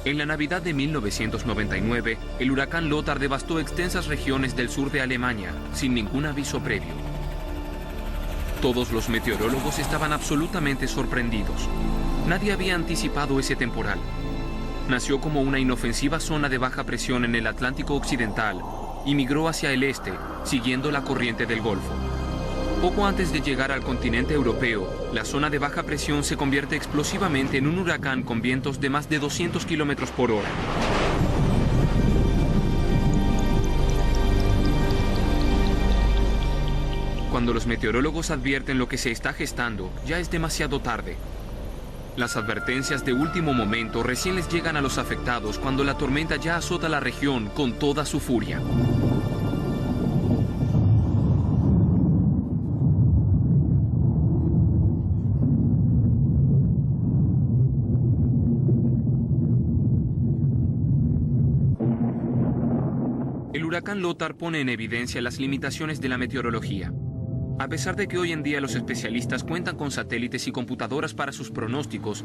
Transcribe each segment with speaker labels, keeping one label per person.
Speaker 1: En la Navidad de 1999, el huracán Lothar devastó extensas regiones del sur de Alemania, sin ningún aviso previo. Todos los meteorólogos estaban absolutamente sorprendidos. Nadie había anticipado ese temporal. Nació como una inofensiva zona de baja presión en el Atlántico Occidental y migró hacia el este, siguiendo la corriente del Golfo. Poco antes de llegar al continente europeo, la zona de baja presión se convierte explosivamente en un huracán con vientos de más de 200 kilómetros por hora. Cuando los meteorólogos advierten lo que se está gestando, ya es demasiado tarde. Las advertencias de último momento recién les llegan a los afectados cuando la tormenta ya azota la región con toda su furia. El huracán Lothar pone en evidencia las limitaciones de la meteorología. A pesar de que hoy en día los especialistas cuentan con satélites y computadoras para sus pronósticos,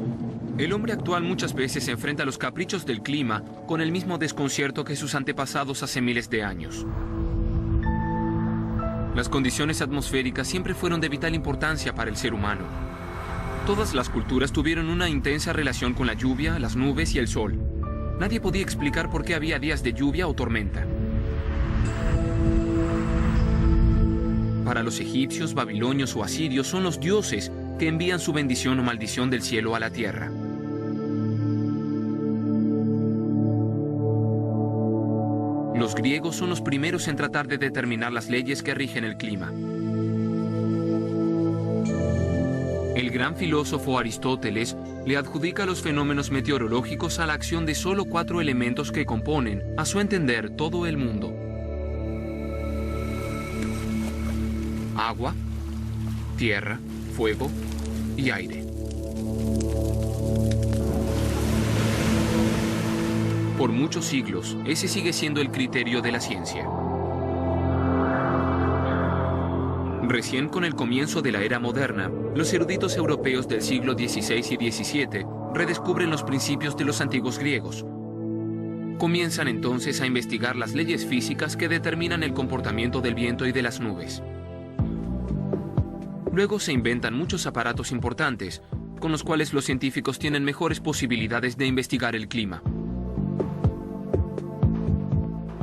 Speaker 1: el hombre actual muchas veces enfrenta los caprichos del clima con el mismo desconcierto que sus antepasados hace miles de años. Las condiciones atmosféricas siempre fueron de vital importancia para el ser humano. Todas las culturas tuvieron una intensa relación con la lluvia, las nubes y el sol. Nadie podía explicar por qué había días de lluvia o tormenta. Para los egipcios, babilonios o asirios son los dioses que envían su bendición o maldición del cielo a la tierra. Los griegos son los primeros en tratar de determinar las leyes que rigen el clima. El gran filósofo Aristóteles le adjudica los fenómenos meteorológicos a la acción de solo 4 elementos que componen, a su entender, todo el mundo: agua, tierra, fuego y aire. Por muchos siglos, ese sigue siendo el criterio de la ciencia. Recién con el comienzo de la era moderna, los eruditos europeos del siglo XVI y XVII redescubren los principios de los antiguos griegos. Comienzan entonces a investigar las leyes físicas que determinan el comportamiento del viento y de las nubes. Luego se inventan muchos aparatos importantes, con los cuales los científicos tienen mejores posibilidades de investigar el clima.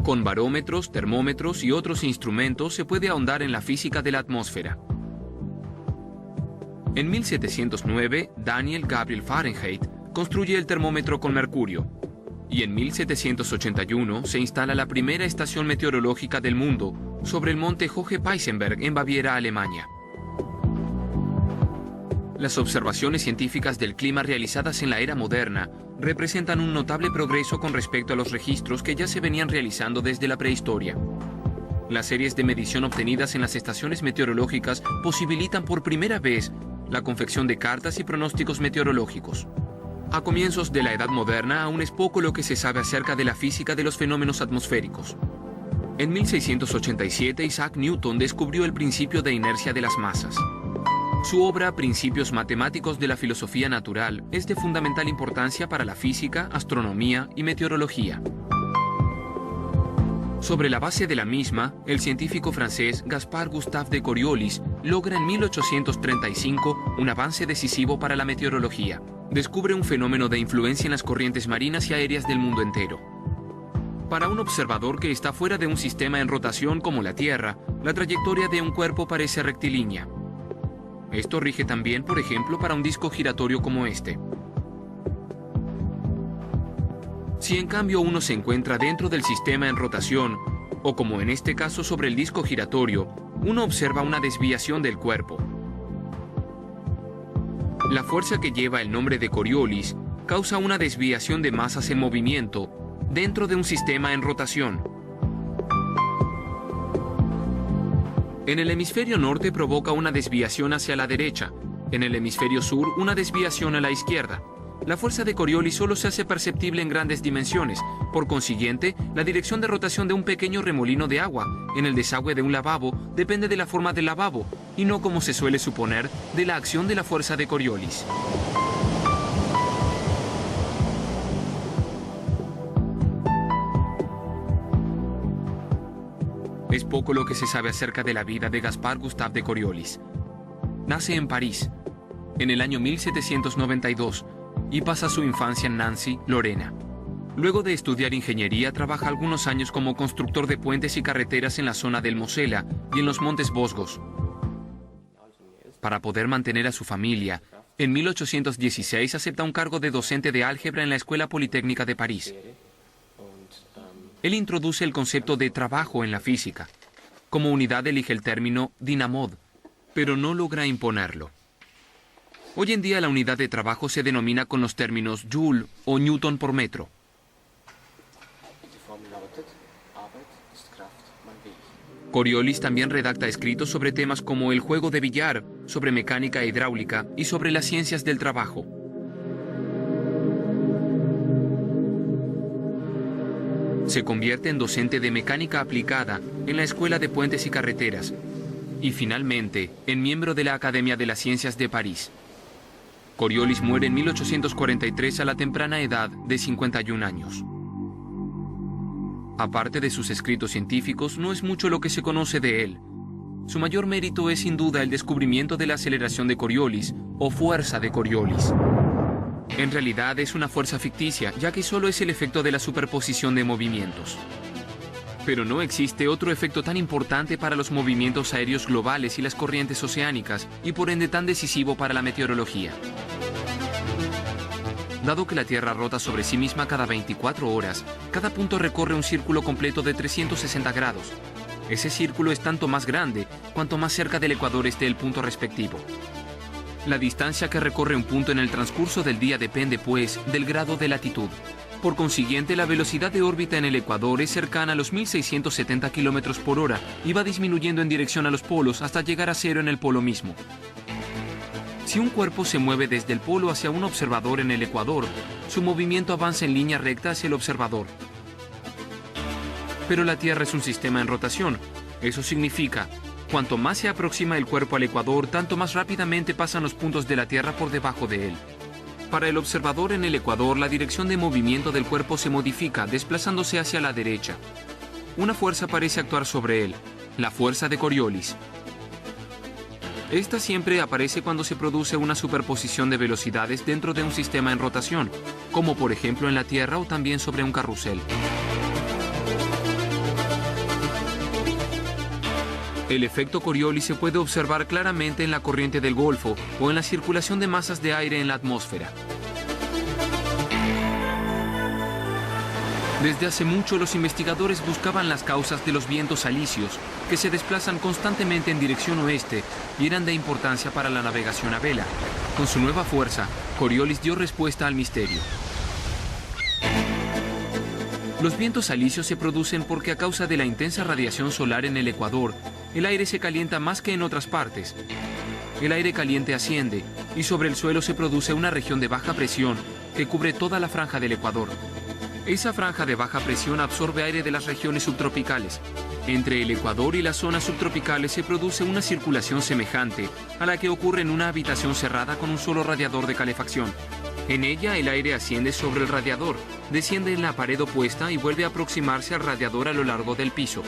Speaker 1: Con barómetros, termómetros y otros instrumentos se puede ahondar en la física de la atmósfera. En 1709, Daniel Gabriel Fahrenheit construye el termómetro con mercurio, y en 1781 se instala la primera estación meteorológica del mundo sobre el monte Hohe Peißenberg en Baviera, Alemania. Las observaciones científicas del clima realizadas en la era moderna representan un notable progreso con respecto a los registros que ya se venían realizando desde la prehistoria. Las series de medición obtenidas en las estaciones meteorológicas posibilitan por primera vez la confección de cartas y pronósticos meteorológicos. A comienzos de la Edad Moderna aún es poco lo que se sabe acerca de la física de los fenómenos atmosféricos. En 1687 Isaac Newton descubrió el principio de inercia de las masas. Su obra Principios matemáticos de la filosofía natural es de fundamental importancia para la física, astronomía y meteorología. Sobre la base de la misma, el científico francés Gaspard Gustave de Coriolis logra en 1835 un avance decisivo para la meteorología. Descubre un fenómeno de influencia en las corrientes marinas y aéreas del mundo entero. Para un observador que está fuera de un sistema en rotación como la Tierra, la trayectoria de un cuerpo parece rectilínea. Esto rige también, por ejemplo, para un disco giratorio como este. Si en cambio uno se encuentra dentro del sistema en rotación, o como en este caso sobre el disco giratorio, uno observa una desviación del cuerpo. La fuerza que lleva el nombre de Coriolis causa una desviación de masas en movimiento dentro de un sistema en rotación. En el hemisferio norte provoca una desviación hacia la derecha, en el hemisferio sur una desviación a la izquierda. La fuerza de Coriolis solo se hace perceptible en grandes dimensiones. Por consiguiente, la dirección de rotación de un pequeño remolino de agua en el desagüe de un lavabo depende de la forma del lavabo, y no, como se suele suponer, de la acción de la fuerza de Coriolis. Es poco lo que se sabe acerca de la vida de Gaspard Gustave de Coriolis. Nace en París, en el año 1792, y pasa su infancia en Nancy, Lorena. Luego de estudiar ingeniería, trabaja algunos años como constructor de puentes y carreteras en la zona del Mosela y en los Montes Vosgos. Para poder mantener a su familia, en 1816 acepta un cargo de docente de álgebra en la Escuela Politécnica de París. Él introduce el concepto de trabajo en la física. Como unidad elige el término dinamod, pero no logra imponerlo. Hoy en día la unidad de trabajo se denomina con los términos joule o newton por metro. Coriolis también redacta escritos sobre temas como el juego de billar, sobre mecánica hidráulica y sobre las ciencias del trabajo. Se convierte en docente de mecánica aplicada en la Escuela de Puentes y Carreteras y finalmente en miembro de la Academia de las Ciencias de París. Coriolis muere en 1843 a la temprana edad de 51 años. Aparte de sus escritos científicos, no es mucho lo que se conoce de él. Su mayor mérito es sin duda el descubrimiento de la aceleración de Coriolis o fuerza de Coriolis. En realidad es una fuerza ficticia, ya que solo es el efecto de la superposición de movimientos. Pero no existe otro efecto tan importante para los movimientos aéreos globales y las corrientes oceánicas, y por ende tan decisivo para la meteorología. Dado que la Tierra rota sobre sí misma cada 24 horas, cada punto recorre un círculo completo de 360 grados. Ese círculo es tanto más grande cuanto más cerca del ecuador esté el punto respectivo. La distancia que recorre un punto en el transcurso del día depende, pues, del grado de latitud. Por consiguiente, la velocidad de órbita en el ecuador es cercana a los 1670 km por hora y va disminuyendo en dirección a los polos hasta llegar a cero en el polo mismo. Si un cuerpo se mueve desde el polo hacia un observador en el ecuador, su movimiento avanza en línea recta hacia el observador. Pero la Tierra es un sistema en rotación. Eso significa, cuanto más se aproxima el cuerpo al ecuador, tanto más rápidamente pasan los puntos de la Tierra por debajo de él. Para el observador en el ecuador, la dirección de movimiento del cuerpo se modifica, desplazándose hacia la derecha. Una fuerza parece actuar sobre él, la fuerza de Coriolis. Esta siempre aparece cuando se produce una superposición de velocidades dentro de un sistema en rotación, como por ejemplo en la Tierra o también sobre un carrusel. El efecto Coriolis se puede observar claramente en la corriente del Golfo o en la circulación de masas de aire en la atmósfera. Desde hace mucho los investigadores buscaban las causas de los vientos alisios, que se desplazan constantemente en dirección oeste y eran de importancia para la navegación a vela. Con su nueva fuerza, Coriolis dio respuesta al misterio. Los vientos alisios se producen porque a causa de la intensa radiación solar en el ecuador, el aire se calienta más que en otras partes. El aire caliente asciende y sobre el suelo se produce una región de baja presión que cubre toda la franja del ecuador. Esa franja de baja presión absorbe aire de las regiones subtropicales. Entre el ecuador y las zonas subtropicales se produce una circulación semejante a la que ocurre en una habitación cerrada con un solo radiador de calefacción. En ella el aire asciende sobre el radiador, desciende en la pared opuesta y vuelve a aproximarse al radiador a lo largo del piso.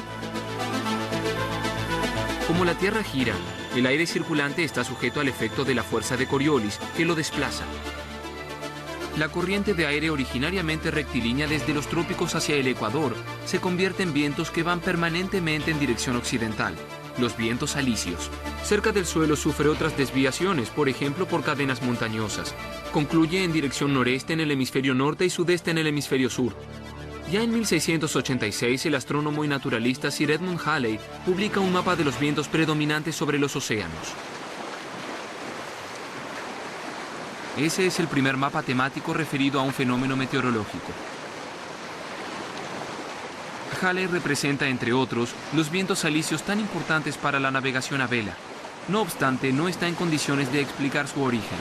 Speaker 1: Como la Tierra gira, el aire circulante está sujeto al efecto de la fuerza de Coriolis, que lo desplaza. La corriente de aire originariamente rectilínea desde los trópicos hacia el ecuador se convierte en vientos que van permanentemente en dirección occidental, los vientos alisios. Cerca del suelo sufre otras desviaciones, por ejemplo por cadenas montañosas. Concluye en dirección noreste en el hemisferio norte y sudeste en el hemisferio sur. Ya en 1686 el astrónomo y naturalista Sir Edmund Halley publica un mapa de los vientos predominantes sobre los océanos. Ese es el primer mapa temático referido a un fenómeno meteorológico. Halley representa, entre otros, los vientos alisios tan importantes para la navegación a vela. No obstante, no está en condiciones de explicar su origen.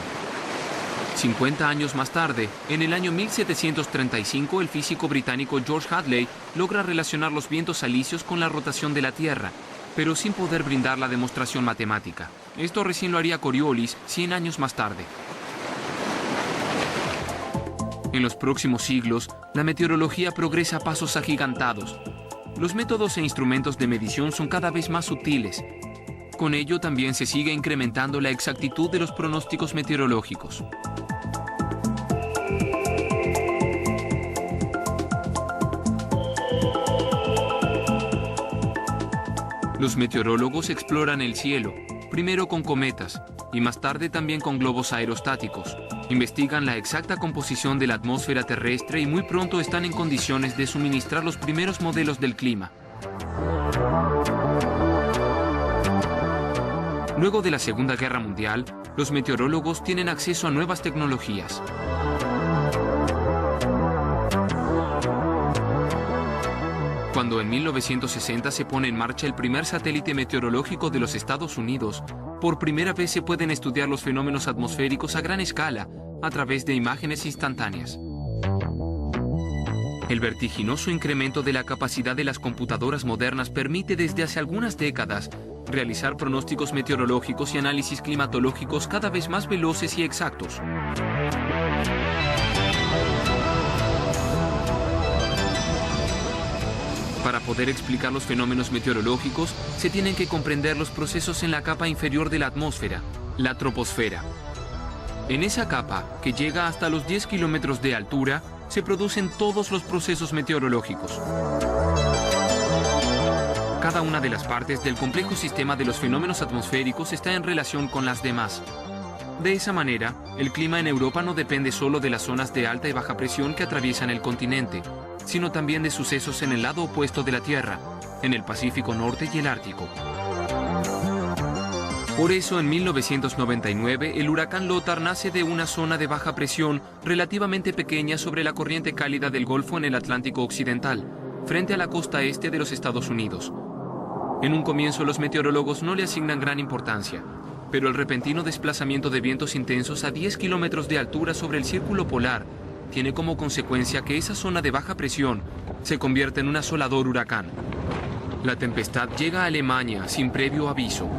Speaker 1: 50 años más tarde, en el año 1735, el físico británico George Hadley logra relacionar los vientos alisios con la rotación de la Tierra, pero sin poder brindar la demostración matemática. Esto recién lo haría Coriolis 100 años más tarde. En los próximos siglos, la meteorología progresa a pasos agigantados. los métodos e instrumentos de medición son cada vez más sutiles. Con ello también se sigue incrementando la exactitud de los pronósticos meteorológicos. Los meteorólogos exploran el cielo, primero con cometas y más tarde también con globos aerostáticos. Investigan la exacta composición de la atmósfera terrestre y muy pronto están en condiciones de suministrar los primeros modelos del clima. Luego de la Segunda Guerra Mundial, los meteorólogos tienen acceso a nuevas tecnologías. Cuando en 1960 se pone en marcha el primer satélite meteorológico de los Estados Unidos, por primera vez se pueden estudiar los fenómenos atmosféricos a gran escala a través de imágenes instantáneas. El vertiginoso incremento de la capacidad de las computadoras modernas permite desde hace algunas décadas realizar pronósticos meteorológicos y análisis climatológicos cada vez más veloces y exactos. Para poder explicar los fenómenos meteorológicos, se tienen que comprender los procesos en la capa inferior de la atmósfera, la troposfera. En esa capa, que llega hasta los 10 kilómetros de altura, se producen todos los procesos meteorológicos. Cada una de las partes del complejo sistema de los fenómenos atmosféricos está en relación con las demás. De esa manera, el clima en Europa no depende solo de las zonas de alta y baja presión que atraviesan el continente, sino también de sucesos en el lado opuesto de la Tierra, en el Pacífico Norte y el Ártico. Por eso, en 1999, el huracán Lothar nace de una zona de baja presión relativamente pequeña sobre la corriente cálida del Golfo en el Atlántico Occidental, frente a la costa este de los Estados Unidos. En un comienzo, los meteorólogos no le asignan gran importancia, pero el repentino desplazamiento de vientos intensos a 10 kilómetros de altura sobre el círculo polar tiene como consecuencia que esa zona de baja presión se convierte en un asolador huracán. La tempestad llega a Alemania sin previo aviso.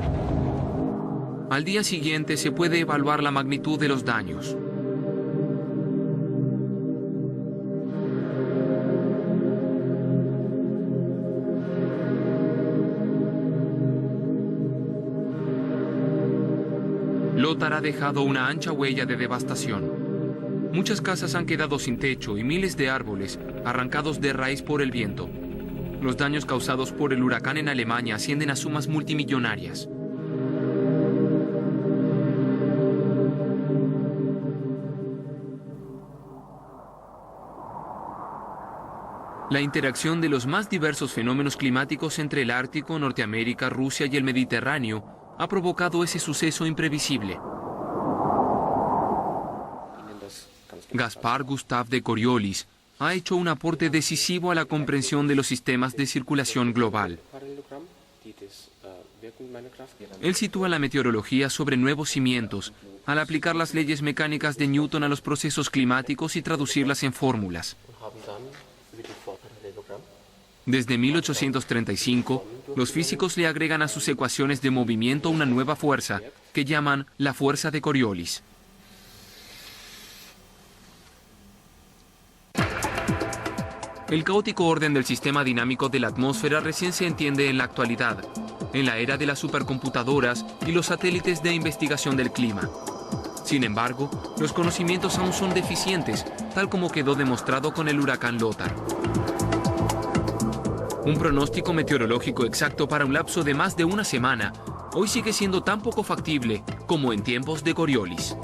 Speaker 1: Al día siguiente se puede evaluar la magnitud de los daños. Lothar ha dejado una ancha huella de devastación. Muchas casas han quedado sin techo y miles de árboles arrancados de raíz por el viento. Los daños causados por el huracán en Alemania ascienden a sumas multimillonarias. La interacción de los más diversos fenómenos climáticos entre el Ártico, Norteamérica, Rusia y el Mediterráneo ha provocado ese suceso imprevisible. Gaspar Gustave de Coriolis ha hecho un aporte decisivo a la comprensión de los sistemas de circulación global. Él sitúa la meteorología sobre nuevos cimientos, al aplicar las leyes mecánicas de Newton a los procesos climáticos y traducirlas en fórmulas. Desde 1835, los físicos le agregan a sus ecuaciones de movimiento una nueva fuerza, que llaman la fuerza de Coriolis. El caótico orden del sistema dinámico de la atmósfera recién se entiende en la actualidad, en la era de las supercomputadoras y los satélites de investigación del clima. Sin embargo, los conocimientos aún son deficientes, tal como quedó demostrado con el huracán Lothar. Un pronóstico meteorológico exacto para un lapso de más de una semana hoy sigue siendo tan poco factible como en tiempos de Coriolis.